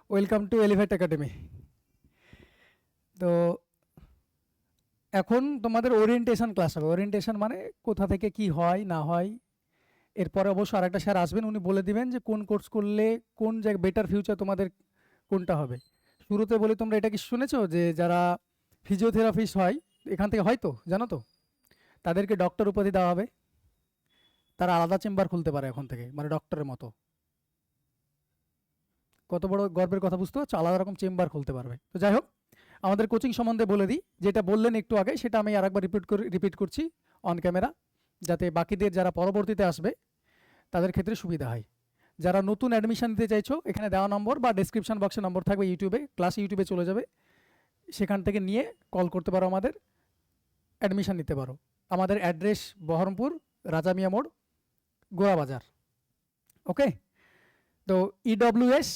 Welcome to elevate academy. তো এখন তোমাদের ওরিয়েন্টেশন ক্লাস হবে। ওরিয়েন্টেশন মানে কোথা থেকে কি হয় না হয়। এরপরে অবশ্য আরেকটা স্যার আসবেন, উনি বলে দিবেন যে কোন কোর্স করলে কোন জায়গায় বেটার ফিউচার তোমাদের কোনটা হবে। শুরুতে বলি, তোমরা এটা কি শুনেছো যে যারা ফিজিওথেরাপিস্ট হয় এখান থেকে, হয়তো জানো তো, তাদেরকে ডক্টর উপাধি দেওয়া হবে। তারা আলাদা চেম্বার খুলতে পারে এখন থেকে, মানে ডক্টরের মতো। কত বড় গর্বের কথা বুঝতে পারছো, আলাদা রকম চেম্বার খুলতে পারবে। তো যাই হোক, আমাদের কোচিং সম্বন্ধে বলে দিই। যেটা বললেন একটু আগে সেটা আমি আরেকবার রিপিট করছি অন ক্যামেরা, যাতে বাকিদের যারা পরবর্তীতে আসবে তাদের ক্ষেত্রে সুবিধা হয়। যারা নতুন অ্যাডমিশন নিতে চাইছো, এখানে দেওয়া নম্বর বা ডেসক্রিপশন বক্সে নম্বর থাকবে, ইউটিউবে ক্লাস ইউটিউবে চলে যাবে, সেখান থেকে নিয়ে কল করতে পারো, আমাদের অ্যাডমিশন নিতে পারো। আমাদের অ্যাড্রেস বহরমপুর, রাজা মিয়া মোড়, গোড়াবাজার। ওকে। তো ইডব্লিউএস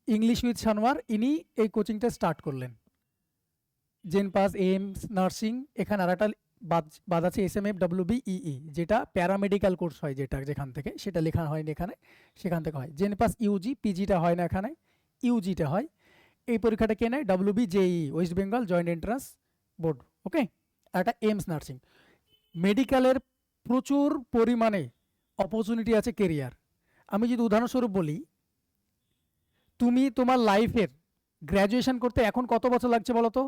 ইংলিশ উইথ সানোয়ার, ইনি এই কোচিংটা স্টার্ট করলেন। জেন পাস, এইমস, নার্সিং। এখানে আর একটা বাদ আছে SMFWBEE, যেটা প্যারামেডিক্যাল কোর্স হয়, যেটা যেখান থেকে, সেটা লেখা হয়নি এখানে, সেখান থেকে হয়। জেন পাস ইউজি, পিজিটা হয় না এখানে, ইউজিটা হয়। এই পরীক্ষাটা কে নেয়? WBJEE, West Bengal joint entrance board. Okay. আর একটা এইমস নার্সিং। মেডিকেলের প্রচুর পরিমাণে অপরচুনিটি আছে কেরিয়ার। আমি যদি উদাহরণস্বরূপ বলি, তুমি তোমার লাইফের গ্র্যাজুয়েশন করতে এখন কত বছর লাগছে বলো তো?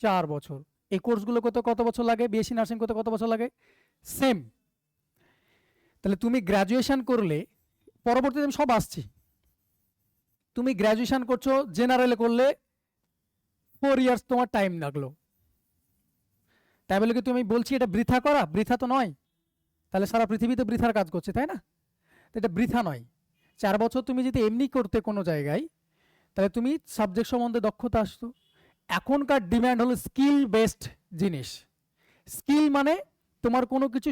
4 বছর। এই কোর্সগুলো করতে কত বছর লাগে? বিএসসি নার্সিং করতে কত বছর লাগে? সেম। তাহলে তুমি গ্র্যাজুয়েশন করলে, পরবর্তীতে আমি সব আসছি, তুমি গ্র্যাজুয়েশন করছো জেনারেলে করলে 4 ইয়ার্স তোমার টাইম লাগলো। তাই বলে কি তুমি বলছি এটা বৃথা করা? বৃথা তো নয়। তাহলে সারা পৃথিবীতে বৃথার কাজ করছে, তাই না? তো এটা বৃথা নয়। 4 বছর তুমি যদি এমনি করতে কোনো জায়গায়, তাহলে তুমি সাবজেক্ট সম্বন্ধে দক্ষতা আসতো। এখনকার ডিমান্ড হলো স্কিল বেসড জিনিস। স্কিল মানে তোমার কোনো কিছু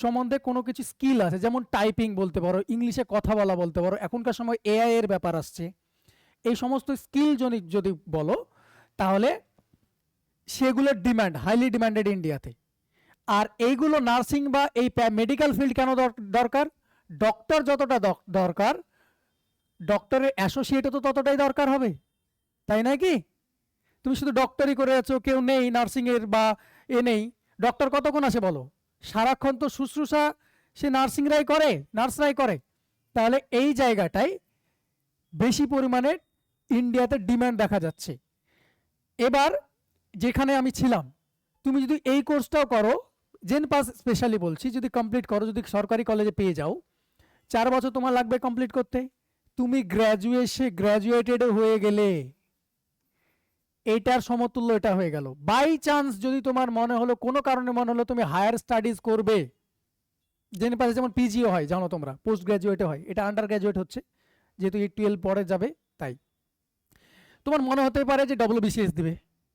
সম্বন্ধে কোনো কিছু স্কিল আছে, যেমন টাইপিং বলতে পারো, ইংলিশে কথা বলা বলতে পারো, এখনকার সময় AI এর ব্যাপার আসছে। এই সমস্ত স্কিল যদি বলো, তাহলে সেগুলোর ডিমান্ড হাইলি ডিমান্ডেড ইন্ডিয়াতে। আর এইগুলো নার্সিং বা এই মেডিকেল ফিল্ড কেন দরকার? ডক্টর যতটা দরকার, ডক্টরের অ্যাসোসিয়েটও তো ততটাই দরকার হবে, তাই নয় কি? তুমি শুধু ডক্টরই করে আছো, কেউ নেই নার্সিংয়ের বা নেই, ডক্টর কতক্ষণ আসে বলো? সারাক্ষণ তো শুশ্রূষা সে নার্সিংরাই করে, নার্সরাই করে। তাহলে এই জায়গাটায় বেশি পরিমাণে ইন্ডিয়াতে ডিমান্ড দেখা যাচ্ছে। এবার যেখানে আমি ছিলাম, তুমি যদি এই কোর্সটাও করো, জেন পাস স্পেশালি বলছি, যদি কমপ্লিট করো, যদি সরকারি কলেজে পেয়ে যাও, 4 বছর তোমার লাগবে কমপ্লিট করতে। তুমি গ্র্যাজুয়েটেড হয়ে গেলে এইটার সমতুল্য এটা হয়ে গেল। বাই চান্স যদি তোমার মনে হলো, কোনো কারণে মনে হলো তুমি হায়ার স্টাডিজ করবে, জেনে পাশে যেমন পিজিও হয় জানো তোমরা, পোস্ট গ্র্যাজুয়েটে হয়, এটা আন্ডার গ্র্যাজুয়েট হচ্ছে, যেহেতু 12 পরে যাবে, তাই তোমার মনে হতে পারে যে WBCS দিবে,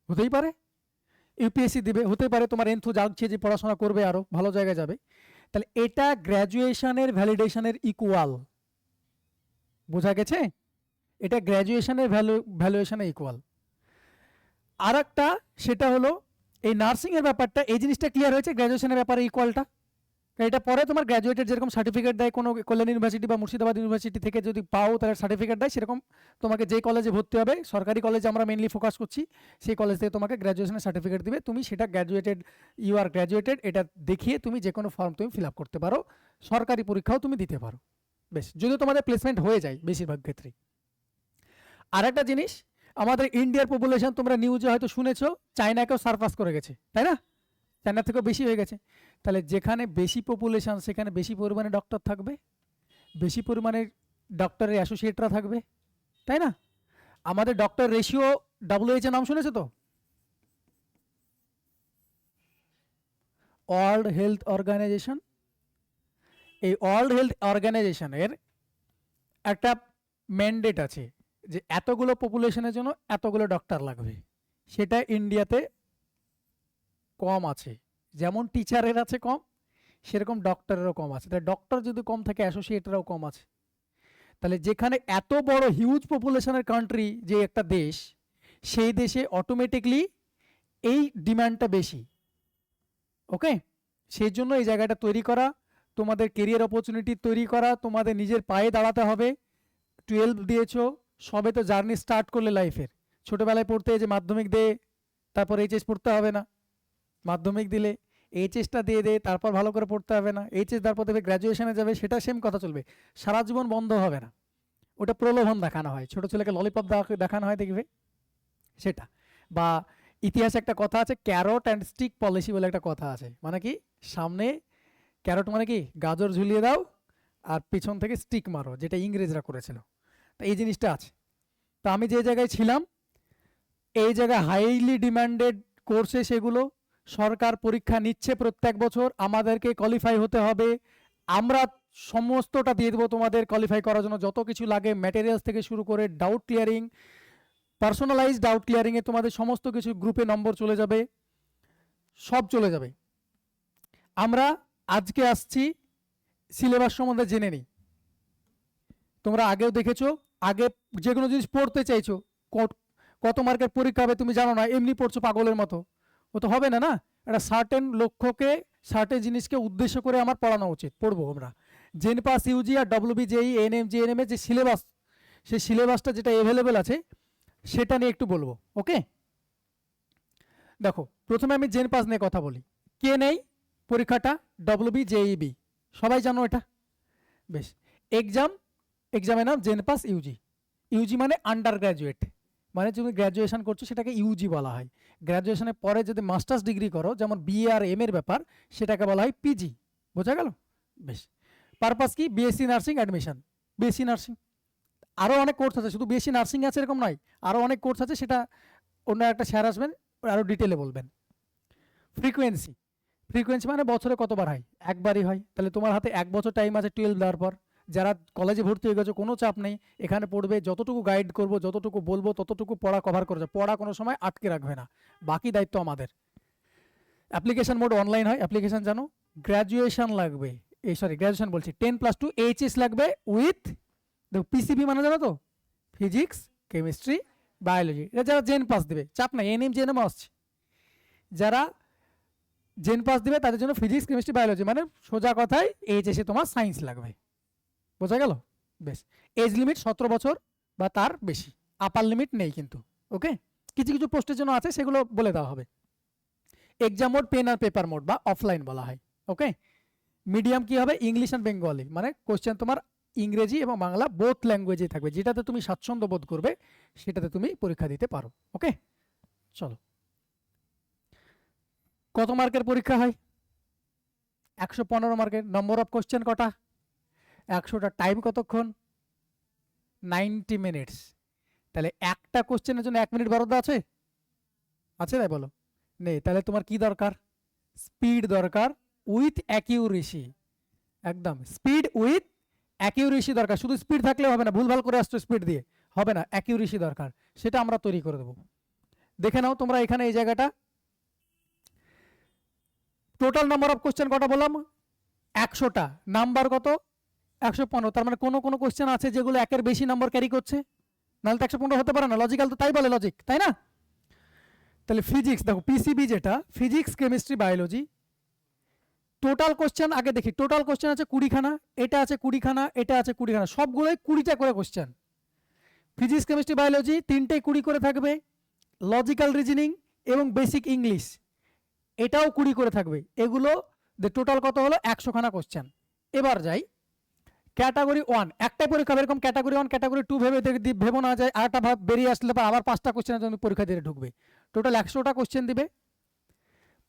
হতেই পারে, ইউপিএসসি দিবে, হতে পারে, তোমার এনথু জাগছে যে পড়াশোনা করবে, আরও ভালো জায়গায় যাবে। তাহলে এটা গ্র্যাজুয়েশনের ভ্যালিডেশনের ইকুয়াল, বোঝা গেছে? এটা গ্র্যাজুয়েশনের ভ্যালুয়েশনের ইকুয়াল। আর একটা, সেটা হলো এই নার্সিংয়ের ব্যাপারটা, এই জিনিসটা ক্লিয়ার হয়েছে গ্র্যাজুয়েশনের ব্যাপারে ইকুয়ালটা। এটা পরে তোমার গ্র্যাজুয়েটের যেরকম সার্টিফিকেট দেয় কোনো কল্যাণ ইউনিভার্সিটি বা মুর্শিদাবাদ ইউনিভার্সিটি থেকে, যদি পাও তাহলে সার্টিফিকেট দেয়, সেরকম তোমাকে যে কলেজে ভর্তি হবে, সরকারি কলেজে আমরা মেনলি ফোকাস করছি, সেই কলেজ থেকে তোমাকে গ্র্যাজুয়েশনের সার্টিফিকেট দিবে। তুমি সেটা গ্র্যাজুয়েটেড, ইউ আর গ্র্যাজুয়েটেড, এটা দেখিয়ে তুমি যে কোনো ফর্ম তুমি ফিল আপ করতে পারো, সরকারি পরীক্ষাও তুমি দিতে পারো, বেশ, যদি তোমাদের প্লেসমেন্ট হয়ে যায় বেশিরভাগ ক্ষেত্রে। আর একটা জিনিস, আমাদের ইন্ডিয়ার পপুলেশন তোমরা নিউজে হয়তো শুনেছো, চায়নাকেও সারপাস করে গেছে, তাই না? চায়না থেকেও বেশি হয়ে গেছে। তাহলে যেখানে বেশি পপুলেশন, সেখানে বেশি পরিমাণে ডক্টর থাকবে, বেশি পরিমাণে ডক্টরের অ্যাসোসিয়েটরা থাকবে, তাই না? আমাদের ডক্টর রেশিও, WHO নাম শুনেছো তো? World health organization. এই ওয়ার্ল্ড হেলথ অর্গানাইজেশনের একটা ম্যান্ডেট আছে যে এতগুলো পপুলেশনের জন্য এতগুলো ডক্টর লাগবে। সেটা ইন্ডিয়াতে কম আছে। যেমন টিচারের আছে কম, সেরকম ডক্টরেরও কম আছে। তাই ডক্টর যদি কম থাকে, অ্যাসোসিয়েটরাও কম আছে। তাহলে যেখানে এত বড় হিউজ পপুলেশনের কান্ট্রি, যে একটা দেশ, সেই দেশে অটোমেটিকলি এই ডিমান্ডটা বেশি। ওকে। সেই জন্য এই জায়গাটা তৈরি করা, তোমাদের কেরিয়ার অপরচুনিটি তৈরি করা, তোমাদের নিজের পায়ে দাঁড়াতে হবে। 12 দিয়েছো, সবে তো জার্নি স্টার্ট করলে লাইফের। ছোটোবেলায় পড়তে যে মাধ্যমিক দে, তারপর এইচএস পড়তে হবে না, মাধ্যমিক দিলে এইচএসটা দিয়ে দে, তারপর ভালো করে পড়তে হবে না, এইচএস তারপর দেবে গ্র্যাজুয়েশনে যাবে, সেটা সেম কথা চলবে, সারা জীবন বন্ধ হবে না। ওটা প্রলোভন দেখানো হয়, ছোটো ছেলেকে ললিপপ দেখানো হয়, দেখবে সেটা। বা ইতিহাসে একটা কথা আছে, ক্যারট অ্যান্ড স্টিক পলিসি বলে একটা কথা আছে, মানে কি সামনে ক্যারট মানে কি গাজর ঝুলিয়ে দাও, আর পিছন থেকে স্টিক মারো, যেটা ইংরেজরা করেছিল। তো এই জিনিসটা আছে। তো আমি যে জায়গায় ছিলাম, এই জায়গায় হাইলি ডিমান্ডেড কোর্সে, সেগুলো সরকার পরীক্ষা নিচ্ছে প্রত্যেক বছর, আমাদেরকে কোয়ালিফাই হতে হবে। আমরা সমস্তটা দিয়ে দেবো তোমাদের কোয়ালিফাই করার জন্য, যত কিছু লাগে ম্যাটেরিয়ালস থেকে শুরু করে ডাউট ক্লিয়ারিং, পার্সোনালাইজ ডাউট ক্লিয়ারিংয়ে তোমাদের সমস্ত কিছু গ্রুপে নম্বর চলে যাবে, সব চলে যাবে। আমরা আজকে আসছি সিলেবাস সম্বন্ধে জেনে নিই। তোমরা আগেও দেখেছো, আগে যে কোনো জিনিস পড়তে চাইছো, কত মার্কের পরীক্ষা হবে তুমি জানো না, এমনি পড়ছো পাগলের মতো, ও তো হবে না। না, একটা সার্টেন লক্ষ্যকে, সার্টেন জিনিসকে উদ্দেশ্য করে আমার পড়ানো উচিত, পড়বো আমরা। জেন পাস, ইউজি আর ডব্লিউবি, জেই, এনএম, জিএনএম এর যে সিলেবাস, সেই সিলেবাসটা যেটা অ্যাভেলেবেল আছে সেটা নিয়ে একটু বলবো। ওকে, দেখো প্রথমে আমি জেন পাস নিয়ে কথা বলি। কে নেই পরীক্ষাটা? ডব্লিউবি, জেইবি, সবাই জানো এটা, বেশ। এক্সামের নাম জেন পাস ইউজি। ইউজি মানে আন্ডার গ্র্যাজুয়েট, মানে তুমি গ্র্যাজুয়েশন করছো সেটাকে ইউজি বলা হয়। গ্র্যাজুয়েশনের পরে যদি মাস্টার্স ডিগ্রি করো, যেমন বিএ আর এম এর ব্যাপার, সেটাকে বলা হয় পিজি। বোঝা গেল? বেশ। পারপাস কি? BSc nursing admission, BSc nursing. আরও অনেক কোর্স আছে, শুধু বিএসসি নার্সিং আছে এরকম নয়, আরও অনেক কোর্স আছে, সেটা অন্য একটা স্যার আসবেন আরও ডিটেলে বলবেন। ফ্রিকোয়েন্সি, ফ্রিকোয়েন্সি মানে বছরে কতবার হয়? একবারই হয়। তাহলে তোমার হাতে 1 বছর টাইম আছে 12 দেওয়ার পর। যারা কলেজে ভর্তি হয়ে গেছে কোনো চাপ নেই, এখানে পড়বে, যতটুকু গাইড করব, যতটুকু বলবো ততটুকু পড়া কভার করে, পড়া কোনো সময় আটকে রাখবে না, বাকি দায়িত্ব আমাদের। অ্যাপ্লিকেশন মোড অনলাইন হয়, অ্যাপ্লিকেশন জানো। গ্র্যাজুয়েশন লাগবে, এই সরি গ্র্যাজুয়েশন বলছি, 10+2 এইচএস লাগবে উইথ, দেখো পিসিবি মানে জানো তো, ফিজিক্স, কেমিস্ট্রি, বায়োলজি। এটা যারা জেন পাস দেবে, চাপ নাই, এনএম জেএনএম আসছে, যারা জেন পাস দিবে তাদের জন্য ফিজিক্স, কেমিস্ট্রি, বায়োলজি, মানে সোজা কথায় এইচএসে তোমার সায়েন্স লাগবে। বোঝা গেল? বেশ। এজ লিমিট 17 বছর বা তার বেশি, আপার লিমিট নেই কিন্তু। ওকে, কিছু কিছু পোস্টের জন্য আছে, সেগুলো বলে দেওয়া হবে। এক্সাম মোড পেন আর পেপার মোড বা অফলাইন বলা হয়। ওকে, মিডিয়াম কি হবে? ইংলিশ অ্যান্ড বেঙ্গলি, মানে কোশ্চেন তোমার ইংরেজি এবং বাংলা বোথ ল্যাঙ্গুয়েজেই থাকবে, যেটাতে তুমি স্বাচ্ছন্দ্য বোধ করবে সেটাতে তুমি পরীক্ষা দিতে পারো। ওকে, চলো। কত মার্কের পরীক্ষা হয়? 115 মার্কের। নম্বর অফ কোশ্চেন কটা? 100টা। টাইম কতক্ষণ? 90 মিনিটস। তাহলে একটা কোশ্চেনের জন্য 1 মিনিট বরাদ্দ আছে? আছে তাই বলো? নেই। তাহলে তোমার কি দরকার? স্পিড দরকার উইথ অ্যাকিউরেসি, একদম স্পিড উইথ অ্যাকিউরেসি দরকার। শুধু স্পিড থাকলে হবে না, ভুলভাল করে আসছো স্পিড দিয়ে হবে না, অ্যাকিউরেসি দরকার, সেটা আমরা তৈরি করে দেবো। দেখে নাও তোমরা এখানে এই জায়গাটা, টোটাল নাম্বার অফ কোশ্চেন কটা বললাম? 100টা। নাম্বার কত? 115। তার মানে কোনো কোনো কোশ্চেন আছে যেগুলো একের বেশি নাম্বার ক্যারি করছে, নাহলে তো 115 হতে পারে না। লজিক্যাল তো তাই বলে, লজিক, তাই না? তাহলে ফিজিক্স দেখো, পিসিবি যেটা, physics, chemistry, biology, total question আগে দেখি। টোটাল কোশ্চেন আছে 20খানা, এটা আছে 20খানা, এটা আছে 20খানা, সবগুলোই 20টা করে কোশ্চেন। ফিজিক্স, কেমিস্ট্রি, বায়োলজি তিনটেই 20 করে থাকবে। লজিক্যাল রিজনিং এবং বেসিক ইংলিশ এটাও 20 করে থাকবে। এগুলো টোটাল কত হলো? 100খানা কোশ্চেন। এবার যাই ক্যাটাগরি 1, একটাই পরীক্ষা, এরকম ক্যাটাগরি 1, ক্যাটাগরি 2 ভেবো না যায় আরেকটা ভাব বেরিয়ে আসলে আবার 5টা কোশ্চেনের জন্য পরীক্ষা দিয়ে ঢুকবে। টোটাল 100টা কোশ্চেন দিবে,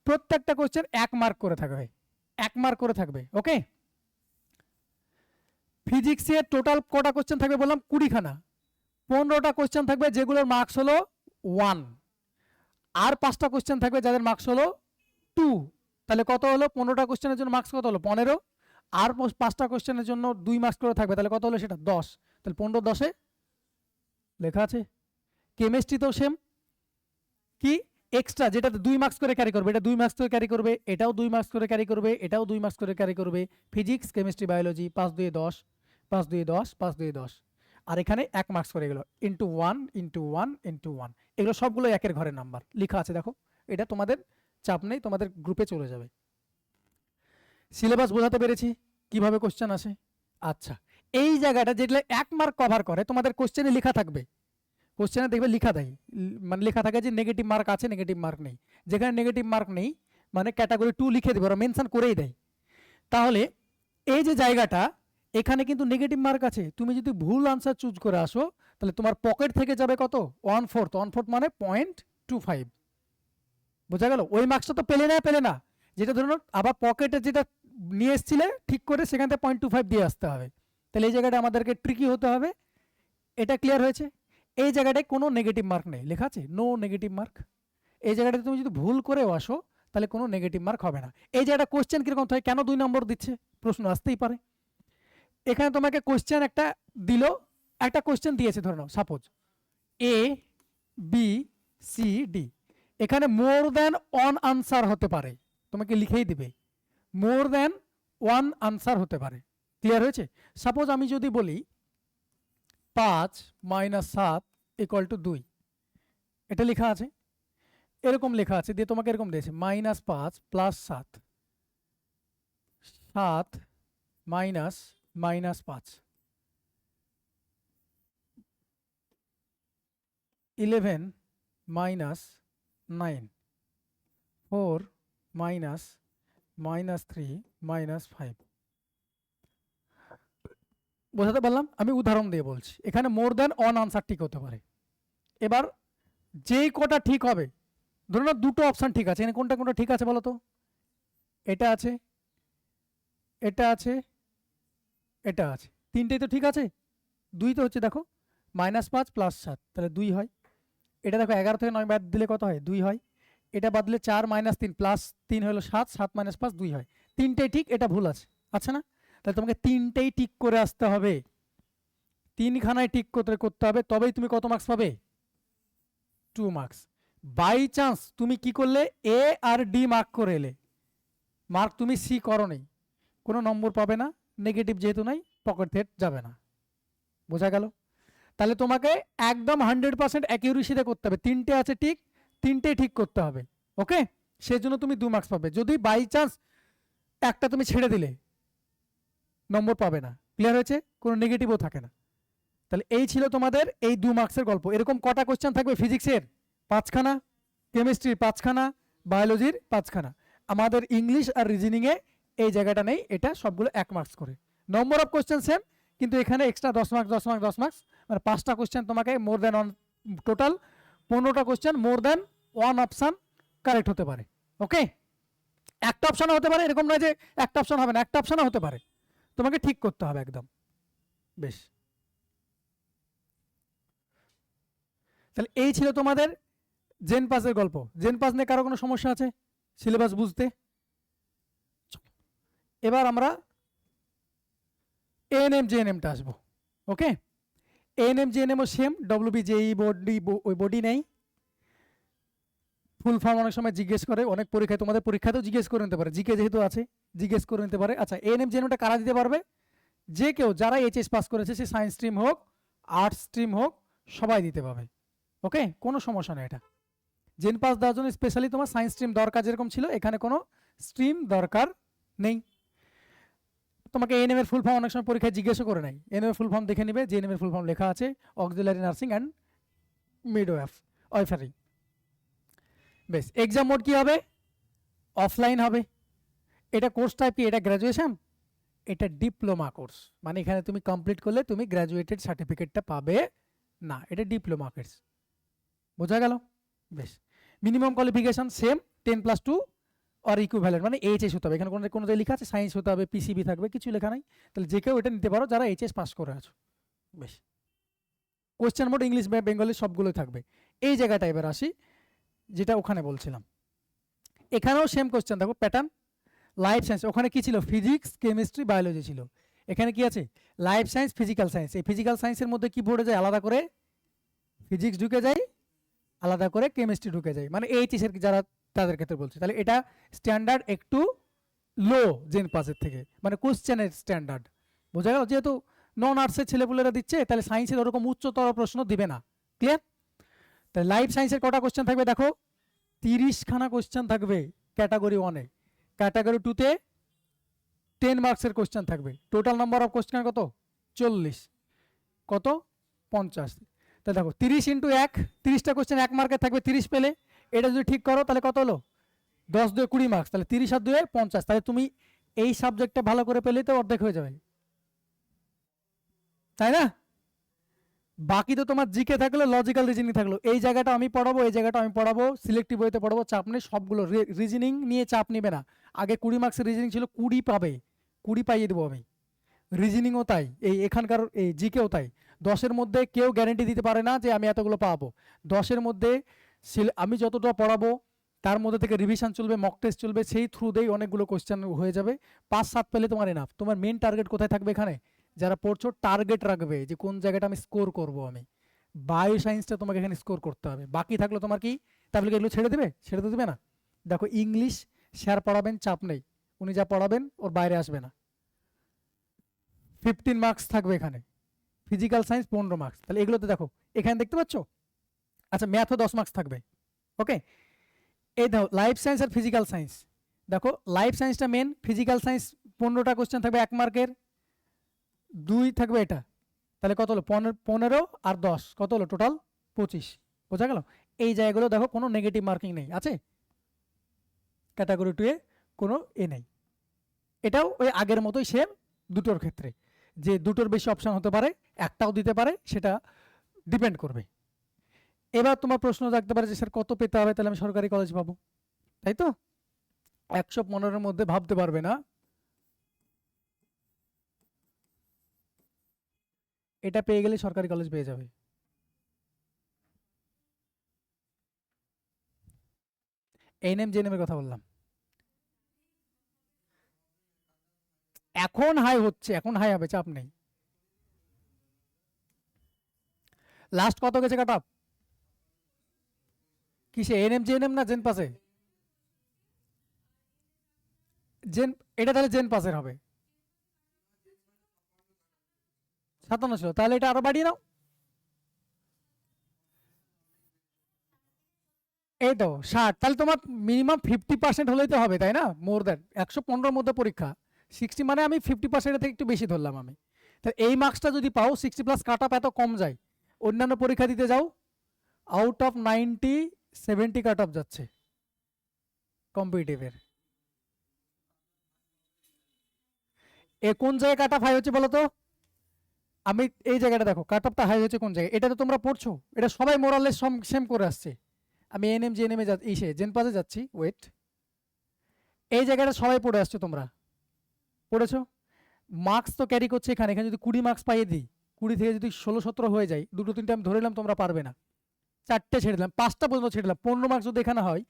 প্রত্যেকটা কোশ্চেন 1 মার্ক করে থাকবে, 1 মার্ক করে থাকবে। ওকে, ফিজিক্সে টোটাল কটা কোশ্চেন থাকবে বললাম? 20খানা। 15টা কোশ্চেন থাকবে যেগুলোর মার্কস হলো 1, আর 5টা কোশ্চেন থাকবে যাদের মার্কস হলো 2। তাহলে কত হলো? 15টা কোশ্চেনের জন্য মার্কস কত হলো? 15, আর 5টা কোশ্চেনের জন্য 2 মার্কস করে থাকবে, তাহলে কত হলো সেটা? 10। তাহলে 15 10-এ লেখা আছে। কেমিস্ট্রি তো সেম, কি এক্সট্রা যেটাতে 2 মার্কস করে ক্যারি করবে, এটা 2 মার্কস করে ক্যারি করবে, এটাও 2 মার্কস করে ক্যারি করবে, এটাও 2 মার্কস করে ক্যারি করবে। ফিজিক্স, কেমিস্ট্রি, বায়োলজি 5 2 10, 5 2 10, 5 2 10, আর এখানে 1 মার্কস করে গেল, ইন্টু 1 ইন্টু 1 ইন্টু 1। এগুলো সবগুলো একের ঘরের নাম্বার লেখা আছে, দেখো। এটা তোমাদের চাপ নেই, তোমাদের গ্রুপে চলে যাবে। সিলেবাস বোঝাতে পেরেছি, কিভাবে কোশ্চেন আসে। আচ্ছা, এই জায়গাটা যেগুলো 1 মার্ক কভার করে তোমাদের কোশ্চেনে লেখা থাকবে, কোশ্চেনে দেখবে লেখা দেয়, মানে লেখা থাকে যে নেগেটিভ মার্ক আছে, নেগেটিভ মার্ক নেই। যেখানে নেগেটিভ মার্ক নেই মানে ক্যাটাগরি 2 লিখে দেবে, ওরা মেনশন করেই দেয়। তাহলে এই যে জায়গাটা এখানে কিন্তু নেগেটিভ মার্ক আছে, তুমি যদি ভুল আনসার চুজ করে আসো তাহলে তোমার পকেট থেকে যাবে কত 1/4, 1/4 মানে 0.25। বোঝা গেল? ওই মার্কসটা তো পেলে না, যেটা ধরুন আবার পকেটে যেটা নিয়ে এসেছিলে ঠিক করে সেখান থেকে 0.25 দিয়ে আসতে হবে। তাহলে এই জায়গাটা আমাদেরকে ট্রিকি হতে হবে। এটা ক্লিয়ার হয়েছে? এই জায়গাটায় কোনো নেগেটিভ মার্ক নেই, লেখা আছে নো নেগেটিভ মার্ক। এই জায়গাটা তুমি যদি ভুল করেও আসো তাহলে কোনো নেগেটিভ মার্ক হবে না। এই জায়গাটা কোশ্চেন কিরকম হয়, কেন 2 নম্বর দিচ্ছে, প্রশ্ন আসতেই পারে। এখানে তোমাকে কোশ্চেন একটা দিল, একটা কোশ্চেন দিয়েছে ধরে নাও suppose A B C D, এখানে মোর দ্যান 1 আনসার হতে পারে, তোমাকে লিখেই দিবে মোর দ্যান 1 আনসার হতে পারে। ক্লিয়ার হয়েছে? সাপোজ আমি যদি বলি 5 - 7 = 2, এটা লেখা আছে, এরকম লেখা আছে, দিয়ে তোমাকে এরকম দিয়েছে -5 + 7, 7 -5, 11 - 9, 4 -3 -5। বোঝাতে পারলাম? আমি উদাহরণ দিয়ে বলছি, এখানে মোর দ্যান 1 আনসার ঠিক হতে পারে। এবার যেই কটা ঠিক হবে, ধরুন দুটো অপশন ঠিক আছে, এখানে কোনটা কোনটা ঠিক আছে বলো তো? এটা আছে, এটা আছে, এটা আছে, তিনটেই তো ঠিক আছে। 2 তো হচ্ছে, দেখো -5 + 7 তাহলে 2 হয়। এটা দেখো 11 থেকে 9 বাদ দিলে কত হয়? 2 হয়। এটা বাদলে 4 - 3 + 3 হলো 7, 7 - 5 2 হয়। তিনটেই ঠিক, এটা ভুল আছে, আচ্ছা না? তাহলে তোমাকে তিনটেই ঠিক করে আসতে হবে, তিনখানায় ঠিক করতে হবে, তবেই তুমি কত মার্কস পাবে? 2 মার্কস। বাই চান্স তুমি কি করলে এ আর ডি মার্ক করে এলে, মার্ক তুমি সি করো নেই, কোনো নম্বর পাবে না, নেগেটিভ যেহেতু নাই পকেট থেকে যাবে না। বোঝা গেল? তাহলে তোমাকে একদম 100% অ্যাকিউরেসিতে করতে হবে, তিনটে আছে ঠিক, তিনটেই ঠিক করতে হবে, ওকে? সেজন্য তুমি 2 মার্কস পাবে। যদি বাই চান্স একটা তুমি ছেড়ে দিলে নম্বর পাবে না। ক্লিয়ার হয়েছে? কোনো নেগেটিভও থাকে না। তাহলে এই ছিল তোমাদের এই 2 মার্কসের গল্প। এরকম কটা কোশ্চেন থাকবে? ফিজিক্সের 5খানা, কেমিস্ট্রির 5খানা, বায়োলজির 5খানা। আমাদের ইংলিশ আর রিজনিংয়ে এই জায়গাটা নেই, এটা সবগুলো 1 মার্কস করে। নম্বর অফ কোশ্চেন সেম, কিন্তু এখানে এক্সট্রা 10 মার্কস 10 মার্কস 10 মার্কস, মানে 5টা কোশ্চেন তোমাকে মোর দ্যান 1, টোটাল 15টা question more than 1 option correct হতে পারে, ওকে? একটা অপশন হতে পারে, এরকম নয় যে একটা অপশন হবে না, একটা অপশনও হতে পারে, তোমাকে ঠিক করতে হবে একদম। বেশ, তাহলে এই ছিল তোমাদের জেন পাসের গল্প। জেন পাস নিয়ে কারো কোনো সমস্যা আছে সিলেবাস বুঝতে? এবার আমরা এএনএম জেএনএমটা আসবো, ওকে? এএনএম জেএনএমও সেম, ডব্লিউবি জেই বডি, ওই বডি নেই। ফুল ফর্ম অনেক সময় জিজ্ঞেস করে, অনেক পরীক্ষায়, তোমাদের পরীক্ষাতেও জিজ্ঞেস করে নিতে পারে, জিকে যেহেতু আছে জিজ্ঞেস করে নিতে পারে। আচ্ছা, এএনএম জেএনএমটা কারা দিতে পারবে? যে কেউ যারা এইচএস পাস করেছে, সে সায়েন্স স্ট্রিম হোক আর্টস স্ট্রিম হোক, সবাই দিতে পারবে, ওকে? কোনো সমস্যা নেই। এটা জেন পাস দেওয়ার জন্য স্পেশালি তোমার সায়েন্স স্ট্রিম দরকার, যেরকম ছিল এখানে কোনো স্ট্রিম দরকার নেই। তোমাকে এএনএম এর ফুল ফর্ম অনেক সময় পরীক্ষায় জিজ্ঞেস করে নাই, এএনএম এর ফুল ফর্ম দেখে নিবে, জেএনএম এর ফুল ফর্ম লেখা আছে অক্সিলারি নার্সিং অ্যান্ড মিডওয়াইফারি। বেশ, এক্সাম মোড কি হবে? অফলাইন হবে। এটা কোর্স টাইপ কি? এটা গ্র্যাজুয়েশন, এটা ডিপ্লোমা কোর্স, মানে এখানে তুমি কমপ্লিট করলে তুমি গ্র্যাজুয়েটেড সার্টিফিকেটটা পাবে না, এটা ডিপ্লোমা কোর্স। বোঝা গেল? বেশ, মিনিমাম কোয়ালিফিকেশন সেম 10+2 আর ইকুইভ্যালেন্ট, মানে এইচএস হতে হবে। এখানে কোনো লেখা আছে সায়েন্স হতে হবে, পিসিবি থাকবে, কিছু লেখা নাই। তাহলে যে কেউ এটা নিতে পারো যারা এইচএস পাস করে আছো। বেশ, কোশ্চেন মোড ইংলিশ বেঙ্গলি সবগুলোই থাকবে। এই জায়গাটা এবার আসি, যেটা ওখানে বলছিলাম, এখানেও সেম কোশ্চেন দেখো প্যাটার্ন। লাইফ সায়েন্স, ওখানে কি ছিল? ফিজিক্স কেমিস্ট্রি বায়োলজি ছিল। এখানে কি আছে? Life science physical science. এই ফিজিক্যাল সায়েন্সের মধ্যে কি পড়ে যায়? আলাদা করে ফিজিক্স ঢুকে যায়, আলাদা করে কেমিস্ট্রি ঢুকে যায়, মানে এইচএসের যারা তাদের ক্ষেত্রে বলছে। তাহলে এটা স্ট্যান্ডার্ড একটু লো জেন পাসের থেকে, মানে কোশ্চেনের স্ট্যান্ডার্ড। বোঝা গেল? যেহেতু নন আর্টসের ছেলেপুলেরা দিচ্ছে, তাহলে সায়েন্সের ওরকম উচ্চতর প্রশ্ন দিবে না। ক্লিয়ার? তাহলে লাইফ সায়েন্সের কটা কোশ্চেন থাকবে দেখো? 30খানা কোশ্চেন থাকবে ক্যাটাগরি 1-এ। ক্যাটাগরি 2-তে 10 মার্কসের কোশ্চেন থাকবে। টোটাল নাম্বার অফ কোশ্চেন কত? 40 কত 50। তাহলে দেখো 30 ইন্টু 1, 30টা কোশ্চেন 1 মার্কের থাকবে, 30 পেলে। এটা যদি ঠিক করো তাহলে কত হলো 10 2 20 মার্কস, তাহলে 30 আর 2 50। তাহলে তুমি এই সাবজেক্টটা ভালো করে পেলেই তো অর্ধেক হয়ে যাবে, তাই না? বাকি তো তোমার জিকে থাকলো, লজিক্যাল রিজনিং থাকলো, এই জায়গাটা আমি পড়াবো, এই জায়গাটা আমি পড়াবো, সিলেক্টিভ ওয়েতে পড়াবো, চাপ নেই সবগুলো। রিজনিং নিয়ে চাপ নিবে না। আগে 20 মার্কসের রিজনিং ছিল, 20 পাবে, 20 পাইয়ে দেবো আমি। রিজনিংও তাই, এই এখানকার এই জিকেও তাই। 10-এর মধ্যে কেউ গ্যারেন্টি দিতে পারে না যে আমি এতগুলো পাবো। 10-এর মধ্যে আমি যতটা পড়াবো তার মধ্যে থেকে রিভিশন চলবে, মক টেস্ট চলবে, সেই থ্রুতেই অনেকগুলো কোশ্চেন হয়ে যাবে। 5-7 পেলে তোমার এনাফ। তোমার মেন টার্গেট কোথায় থাকবে? এখানে যারা পড়ছো টার্গেট রাখবে যে কোন জায়গাটা আমি স্কোর করব। আমি বায়ো সায়েন্সটা তোমাকে এখানে স্কোর করতে হবে। বাকি থাকলো তোমার কি, তাহলে এগুলো ছেড়ে দেবে? ছেড়ে তো দেবে না। দেখো ইংলিশ স্যার পড়াবেন, চাপ নেই, উনি যা পড়াবেন ওর বাইরে আসবে না, 15 মার্কস থাকবে এখানে। ফিজিক্যাল সায়েন্স 15 মার্কস, তাহলে এগুলোতে দেখো এখানে দেখতে পাচ্ছ। আচ্ছা ম্যাথও 10 মার্কস থাকবে। ওকে, এই দেখো লাইফ সায়েন্স আর ফিজিক্যাল সায়েন্স। দেখো লাইফ সায়েন্সটা মেন, ফিজিক্যাল সায়েন্স 15টা কোশ্চেন থাকবে 1 মার্কের, 2 থাকবে এটা। তাহলে কত হলো 15 আর 10 কত হলো টোটাল 25। বোঝা গেল? এই জায়গাগুলো দেখো কোনো নেগেটিভ মার্কিং নেই, আছে ক্যাটাগরি 2 এ কোনো এ নেই। এটাও ওই আগের মতোই সেম দুটোর ক্ষেত্রে, যে দুটোর বেশি অপশন হতে পারে, একটাও দিতে পারে, সেটা ডিপেন্ড করবে। এবার তোমার প্রশ্ন থাকতে পারে যে স্যার কত পেতে হবে তাহলে আমি সরকারি কলেজ পাবো, তাই তো? 115-এর মধ্যে ভাবতে পারবে না, এটা পেয়ে গেলে সরকারি কলেজ পেয়ে যাবে। এনএম জেএনএম এর কথা বললাম। এখন হাই হচ্ছে, এখন হাই হবে, চাপ নেই। লাস্ট কত গেছে কাট অফ? কিসে, এনএম জেএনএম না জেন পাসে? জেন, এটা তাহলে জেন পাসের হবে। 57 ছিল, তাহলে এটা আরো বাড়িয়ে নাও। এই তো 60, তাহলে তোমার মিনিমাম 50% হলেই তো হবে, তাই না? মোর দ্যান 115-র মধ্যে পরীক্ষা, 60 মানে আমি 50% থেকে একটু বেশি ধরলাম আমি। তাহলে এই মার্কসটা যদি পাও, 60 প্লাস কাট অফ এত কম যায়। অন্যান্য পরীক্ষা দিতে যাও, আউট অফ 90 70 কাট অফ যাচ্ছে কম্পিটিটিভের। এ কোন জায়গায় কাট অফ হাই হচ্ছে বলো তো? আমি এই জায়গাটা দেখো কাট অফটা হাই হচ্ছে কোন জায়গায়, এটা তো তোমরা পড়ছো, এটা সবাই মোরালেস সেম করে আসছে। আমি এনএম জেএনএম এ ইসে জেন পাসে যাচ্ছি, ওয়েট, এই জায়গাটা সবাই পড়ে আসছো, তোমরা পড়েছো। মার্কস তো ক্যারি করছে এখানে, এখানে যদি 20 মার্কস পাইয়ে দিই, 20 থেকে যদি 16-17 হয়ে যায়, 2-3টে আমি ধরে নিলাম তোমরা পারবে না, 4টে ছেড়ে দিলাম, 5টা পর্যন্ত ছেড়ে দিলাম, 15 মার্কস যদি এখানে হয়,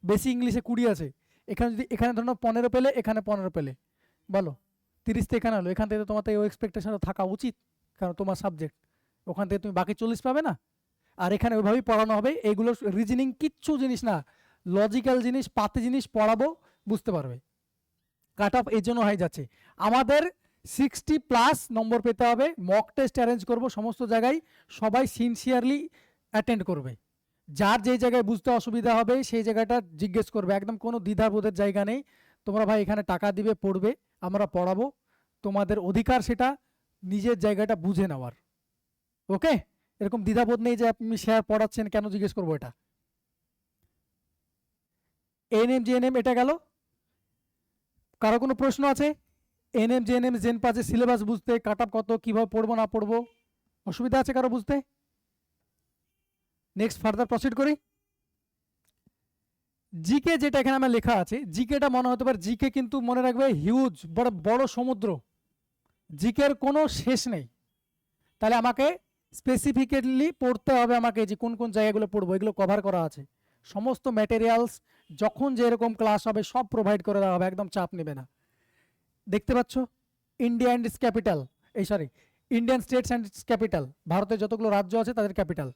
বেশি ইংলিশে 20 আছে, এখানে যদি এখানে ধরো 15 পেলে, এখানে 15 পেলে, বলো 30 তো এখানে হলো, এখান থেকে তোমার তো এই এক্সপেকটেশন থাকা উচিত, কারণ তোমার সাবজেক্ট, ওখান থেকে তুমি বাকি 40 পাবে না। আর এখানে ওইভাবেই পড়ানো হবে, এইগুলো রিজনিং কিচ্ছু জিনিস না, লজিক্যাল জিনিস, পাতি জিনিস পড়াবো, বুঝতে পারবে। কাট অফ এই জন্য হয়ে যাচ্ছে আমাদের 60+ নম্বর পেতে হবে। মক টেস্ট অ্যারেঞ্জ করব সমস্ত জায়গায়, সবাই সিনসিয়ারলি অ্যাটেন্ড করবে। যার যে জায়গায় বুঝতে অসুবিধা হবে সেই জায়গাটা জিজ্ঞেস করবে, একদম কোনো দ্বিধাবোধের জায়গা নেই। তোমরা ভাই এখানে টাকা দিবে, পড়বে, আমরা পড়াবো, তোমাদের অধিকার সেটা নিজের জায়গাটা বুঝে নেওয়ার। ওকে, এরকম দ্বিধাবোধ নেই যে আপনি স্যার পড়াচ্ছেন কেন জিজ্ঞেস করবো। এটা এনএম জিএনএম এটা গেল। কারো কোনো প্রশ্ন আছে? এনএম জেএনএম জেন পাসের সিলেবাস বুঝতে, কাট অফ কত, কিভাবে পড়বো না পড়বো, অসুবিধা আছে কারো বুঝতে? নেক্সট ফার্দার প্রসিড করি। জিকে যেটা এখানে আমার লেখা আছে, জিকেটা মনে হতে পারে, জিকে কিন্তু মনে রাখবে হিউজ, বড় বড় সমুদ্র, জিকের কোনো শেষ নেই। তাহলে আমাকে স্পেসিফিক্যালি পড়তে হবে, আমাকে যে কোন কোন জায়গাগুলো পড়বো এগুলো কভার করা আছে। সমস্ত ম্যাটেরিয়ালস যখন যেরকম ক্লাস হবে সব প্রোভাইড করে দেওয়া হবে, একদম চাপ নেবে না। দেখতে পাচ্ছ ইন্ডিয়া অ্যান্ড ইটস ক্যাপিটাল, এই sorry Indian states and its capital, ভারতের যতগুলো রাজ্য আছে তাদের ক্যাপিটাল,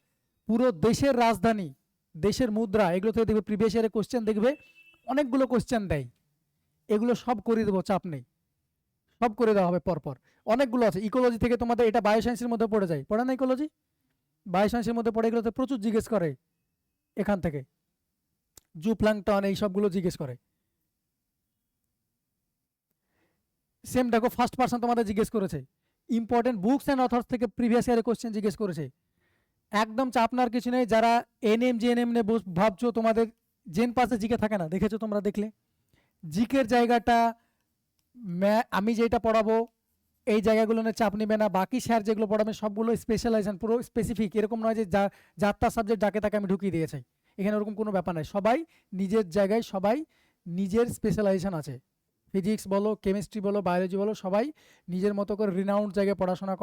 পুরো দেশের রাজধানী, দেশের মুদ্রা, এগুলো থেকে দেখবে প্রিভিয়াস ইয়ারে কোশ্চেন দেখবে, অনেকগুলো কোশ্চেন দেয়, এগুলো সব করে দেবো, চাপ নেই, সব করে দেওয়া হবে পরপর। অনেকগুলো আছে, ইকোলজি থেকে তোমাদের এটা বায়োসায়েন্সের মধ্যে পড়ে যায়, পড়ে না ইকোলজি? বায়োসায়েন্সের মধ্যে পড়ে, এগুলোতে প্রচুর জিজ্ঞেস করে, এখান থেকে জু প্ল্যাংটন এই সবগুলো জিজ্ঞেস করে। সেম দেখো ফার্স্ট পার্সন তোমাদের জিজ্ঞেস করেছে, ইম্পর্টেন্ট বুকস অ্যান্ড অথর্স থেকে প্রিভিয়াস ইয়ারে কোশ্চেন জিজ্ঞেস করেছে। একদম চাপ নেওয়ার কিছু নেই। যারা এনএম জিএনএম নিয়ে ভাবছো, তোমাদের জেন পাসে জিকে থাকে না, দেখেছো তোমরা, দেখলে জিকের জায়গাটা আমি যেটা পড়াবো এই জায়গাগুলো নিয়ে চাপ নেবে না। বাকি স্যার যেগুলো পড়াবে সবগুলো স্পেশালাইজেশন, পুরো স্পেসিফিক, এরকম নয় যে যার তার সাবজেক্ট যাকে তাকে আমি ঢুকিয়ে দিয়েছি। এখানে ওরকম কোনো ব্যাপার নাই, সবাই নিজের জায়গায়, সবাই নিজের স্পেশালাইজেশন আছে। ফিজিক্স বলো, কেমিস্ট্রি বলো, বায়োলজি বলো, সবাই নিজের মতো করে রিনাউন্ড জায়গায় পড়াশোনা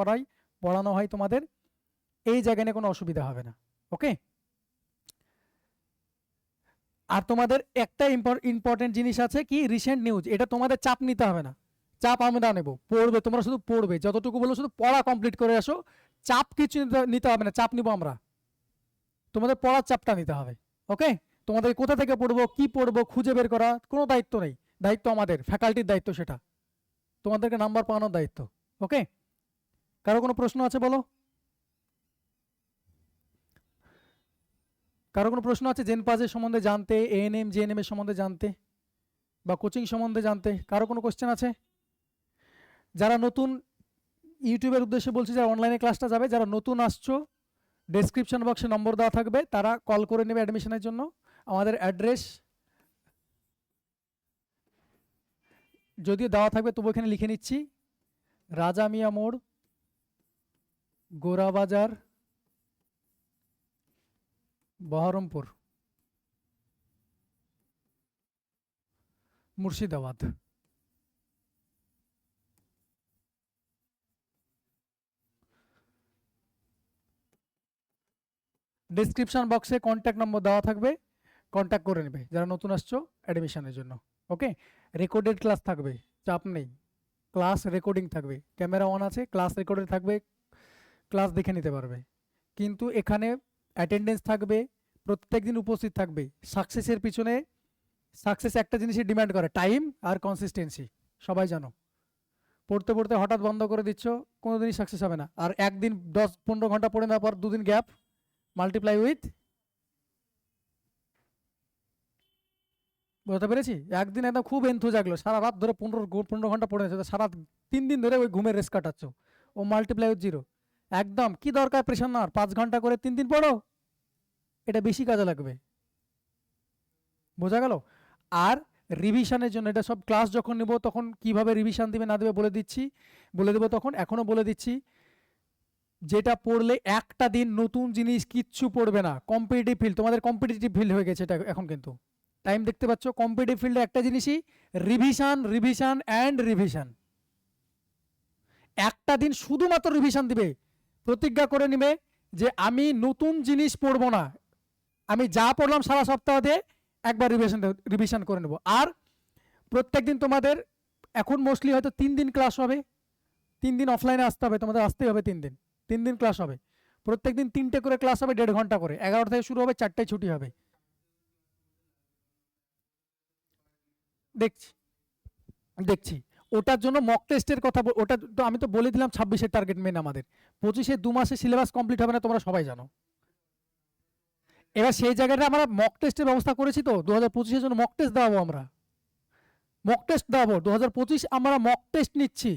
পড়ানো হয় তোমাদের। এই জায়গায় নিয়ে কোনো অসুবিধা হবে না। ওকে। আর তোমাদের একটা ইম্পর্টেন্ট জিনিস আছে কি, রিসেন্ট নিউজ। এটা তোমাদের চাপ নিতে হবে না, চাপ আমরা নেব, পড়বে তোমরা, শুধু পড়বে, যতটুকু বলো শুধু পড়া কমপ্লিট করে আসো। চাপ কিছু নিতে হবে না, চাপ নিব আমরা, তোমাদের পড়ার চাপটা নিতে হবে। ওকে। তোমাদের কোথা থেকে পড়বো, কি পড়বো খুঁজে বের করা কোনো দায়িত্ব নেই, দায়িত্ব আমাদের, ফ্যাকাল্টির দায়িত্ব সেটা, তোমাদেরকে নাম্বার পাওয়ানোর দায়িত্ব। ওকে। কারো কোনো প্রশ্ন আছে বলো? কারো কোনো প্রশ্ন আছে জেন পাজের সম্বন্ধে জানতে, এএনএম জেএনএম এর সম্বন্ধে জানতে, বা কোচিং সম্বন্ধে জানতে? কারো কোনো কোশ্চেন আছে? যারা নতুন, ইউটিউবের উদ্দেশ্যে বলছি, যারা অনলাইনে ক্লাসটা যাবে, যারা নতুন আসছো, ডেসক্রিপশন বক্সে নম্বর দেওয়া থাকবে, তারা কল করে নেবে অ্যাডমিশনের জন্য। আমাদের অ্যাড্রেস যদিও দেওয়া থাকবে, তবু এখানে লিখে নিচ্ছি, রাজা মিয়া মোড়, গোরাবাজার, বহরমপুর, মুর্শিদাবাদ। ডেসক্রিপশন বক্সে কন্ট্যাক্ট নম্বর দেওয়া থাকবে, কন্ট্যাক্ট করে নেবে যারা নতুন আসছো অ্যাডমিশনের জন্য। ওকে। রেকর্ডেড ক্লাস থাকবে, চাপ নেই, ক্লাস রেকর্ডিং থাকবে, ক্যামেরা অন আছে, ক্লাস রেকর্ডেড থাকবে, ক্লাস দেখে নিতে পারবে। কিন্তু এখানে অ্যাটেন্ডেন্স থাকবে, প্রত্যেক দিন উপস্থিত থাকবে। সাকসেসের পিছনে, সাকসেস একটা জিনিসই ডিমান্ড করে, টাইম আর কনসিস্টেন্সি, সবাই জানো। পড়তে পড়তে হঠাৎ বন্ধ করে দিচ্ছ, কোনোদিনই সাকসেস হবে না। আর একদিন 10-15 ঘন্টা পড়ে নেওয়ার পর 2 দিন গ্যাপ, মাল্টিপ্লাই উইথ, বুঝতে পেরেছি? একদিন একদম খুব এন্থু জাগলো, সারা রাত ধরে 15 ঘন্টা পড়ে নিচ্ছে, সারা 3 দিন ধরে ওই ঘুমের রেস কাটাচ্ছ, ও মাল্টিপ্লাই উইথ 0। একদম কি দরকার প্রেশার নেওয়ার, 5 ঘন্টা করে 3 দিন পড়ো, এটা বেশি কাজে লাগবে। বোঝা গেল? আর রিভিশনের জন্য, এটা সব ক্লাস যখন নেব তখন কিভাবে রিভিশন দিবে না দেবে বলে দেবো তখন। এখনো বলে দিচ্ছি, যেটা পড়লে একটা দিন নতুন জিনিস কিচ্ছু পড়বে না। কম্পিটিটিভ ফিল্ড, তোমাদের কম্পিটিটিভ ফিল্ড হয়ে গেছে এটা এখন, কিন্তু টাইম দেখতে পাচ্ছ, কম্পিটিটিভ ফিল্ডে একটা জিনিসই রিভিশন, রিভিশন অ্যান্ড রিভিশন। একটা দিন শুধুমাত্র রিভিশন দিবে, প্রতিজ্ঞা করে নিবে যে আমি নতুন জিনিস পড়বো না, আমি যা পড়লাম সারা সপ্তাহ দিয়ে একবার রিভিশন করে নেব। আর প্রত্যেকদিন তোমাদের এখন মোস্টলি হয়তো 3 দিন ক্লাস হবে, 3 দিন অফলাইনে আসতে হবে, তোমাদের আসতেই হবে 3 দিন ক্লাস হবে। প্রত্যেকদিন 3টে করে ক্লাস হবে, 1.5 ঘন্টা করে, 11টা থেকে শুরু হবে, 4টায় ছুটি হবে। দেখছি দেখছি ওটার জন্য মক টেস্টের কথা, ওটা তো আমি তো বলে দিলাম 26-এর টার্গেট মেন আমাদের। 25-এ 2 মাসে সিলেবাস কমপ্লিট হবে না, তোমরা সবাই জানো। এবার সেই জায়গাটা আমরা মক টেস্টের ব্যবস্থা করেছি, তো 2025-এর জন্য মক টেস্ট দেওয়াবো, আমরা মক টেস্ট দেওয়াবো 2025, আমরা মক টেস্ট নিচ্ছি।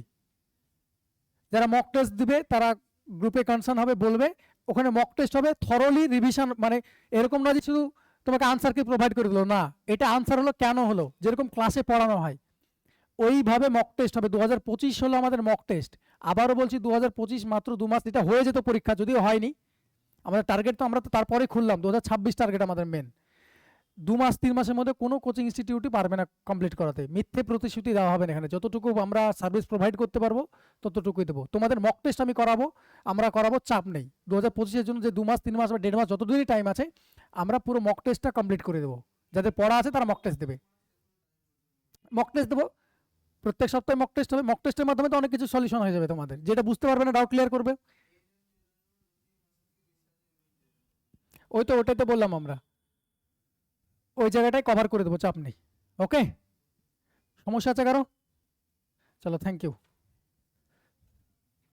যারা মক টেস্ট দিবে তারা গ্রুপে কনসার্ন হবে, বলবে, ওখানে মক টেস্ট হবে, থরলি রিভিশন, মানে এরকম না যে শুধু তোমাকে আনসারকে প্রোভাইড করে দিল, না, এটা আনসার হলো কেন হলো, যেরকম ক্লাসে পড়ানো হয় ওইভাবে মক টেস্ট হবে। 2025 হলো আমাদের মক টেস্ট। আবারও বলছি, 2025 মাত্র 2 মাস, এটা হয়ে যেত পরীক্ষা, যদিও হয়নি। আমাদের টার্গেট তো, আমরা তো তারপরে খুললাম, 2026 টার্গেট আমাদের মেন। 2 মাস 3 মাসের মধ্যে কোনো কোচিং ইনস্টিটিউটই পারবে না কমপ্লিট করাতে, মিথ্যে প্রতিশ্রুতি দেওয়া হবে না এখানে। যতটুকু আমরা সার্ভিস প্রোভাইড করতে পারবো ততটুকুই দেবো। তোমাদের মক টেস্ট আমি করাবো, আমরা করাবো, চাপ নেই। 2025-এর জন্য যে 2 মাস 3 মাস বা 1.5 মাস যতদিনই টাইম আছে, আমরা পুরো মক টেস্টটা কমপ্লিট করে দেবো। যাদের পড়া আছে তারা মক টেস্ট দেবে, মক টেস্ট দেবো, প্রত্যেক সপ্তাহে মক টেস্ট হবে। মক টেস্টের মাধ্যমে তো অনেক কিছু সলিউশন হয়ে যাবে, তোমাদের যেটা বুঝতে পারবে না ডাউট ক্লিয়ার করবে। ওই তো, ওটাই তো বললাম, আমরা ওই জায়গাটাই কভার করে দেবো, চাপ নেই। ওকে। সমস্যা আছে কারো? চলো, থ্যাংক ইউ।